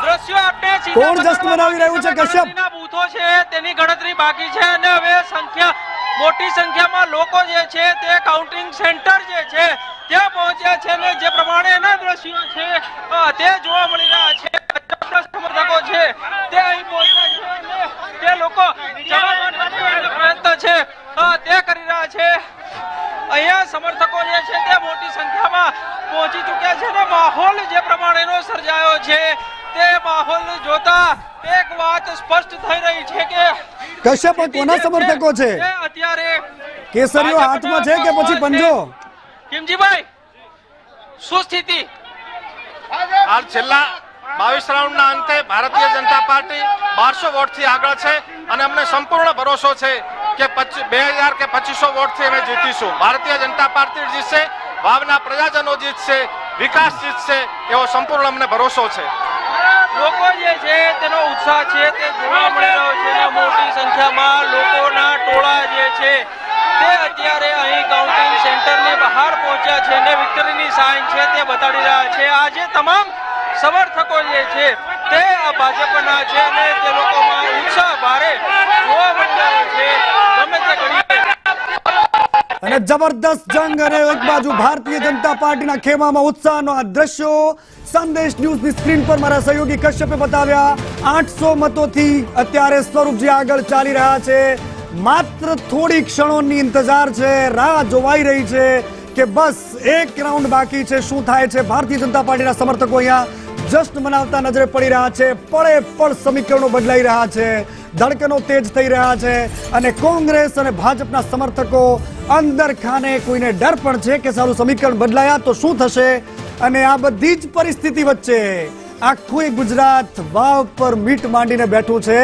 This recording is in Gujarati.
દ્રશ્યો આપણે કોણ જશ્ન મનાવી રહ્યું છે કશ્યપ? બૂથો છે તેની ગણતરી બાકી છે અને હવે મોટી સંખ્યામાં લોકો જે છે તે કાઉન્ટિંગ સેન્ટર જે છે ત્યાં પહોંચ્યા છે અને જે પ્રમાણેના દ્રશ્યો છે તે જોવા મળી રહ્યા છે. સમર્થકો છે તે અહીં પહોંચ્યા છે અને તે લોકો જવા માટેનો પ્રયત્ન છે તે કરી રહ્યા છે. અહીંયા સમર્થકો જે છે તે મોટી સંખ્યામાં પહોંચી ચૂક્યા છે અને માહોલ જે પ્રમાણેનો સર્જાયો છે તે માહોલ જોતા એક વાત સ્પષ્ટ થઈ રહી છે કે કશ્યપ કોના સમર્થકો છે? અત્યારે કેસરીઓ હાથમાં છે કે પછી પંજો? કિમજીભાઈ, શું સ્થિતિ? હાલ છેલ્લા 22 રાઉન્ડના અંતે ભારતીય જનતા પાર્ટી 1200 વોટથી આગળ છે અને અમને સંપૂર્ણ ભરોસો છે કે 2000 કે 2500 વોટથી અમે જીતીશું. ભારતીય જનતા પાર્ટી જીતશે, વાવના પ્રજાજનો જીતશે, વિકાસ જીતશે એવો સંપૂર્ણ અમને ભરોસો છે. લોકો જે છે તેનો ઉત્સાહ છે તે જોવા મળી રહ્યો છે અને મોટી સંખ્યામાં લોકોના ટોળા જે છે તે અત્યારે અહીં કાઉન્ટિંગ સેન્ટરની બહાર પહોંચ્યા છે અને વિક્ટરીની સાઇન છે તે બતાડી રહ્યા છે. આજે તમામ સમર્થકો જે છે તે ભાજપના છે અને તે લોકોમાં ઉત્સાહ ભારે જોવા મળી રહ્યો છે. ગમે તે ઘડીએ અને જબરદસ્ત જંગ અને એક બાજુ ભારતીય જનતા પાર્ટીના ખેમામાં ઉત્સાહનો આ દ્રશ્યો સંદેશ ન્યૂઝની સ્ક્રીન પર મારા સહયોગી કશ્યપે બતાવ્યા. 800 મતોથી અત્યારે સ્વરૂપજી આગળ ચાલી રહ્યા છે. માત્ર થોડી ક્ષણોની ઇંતજાર છે, રાહ જોવાઈ રહી છે કે બસ એક રાઉન્ડ બાકી છે. શું થાય છે? ભારતીય જનતા પાર્ટીના સમર્થકો અહીંયા જશ્ન મનાવતા નજરે પડી રહ્યા છે. પળે પળ સમીકરણો બદલાઈ રહ્યા છે, ધડકનો તેજ થઈ રહ્યા છે અને કોંગ્રેસ અને ભાજપના સમર્થકો અંદર ખાને કોઈને ડર પણ છે કે સારું સમીકરણ બદલાયા તો શું થશે. અને આ બધી જ પરિસ્થિતિ વચ્ચે આખું ગુજરાત વાવ પર મીટ માંડીને બેઠું છે.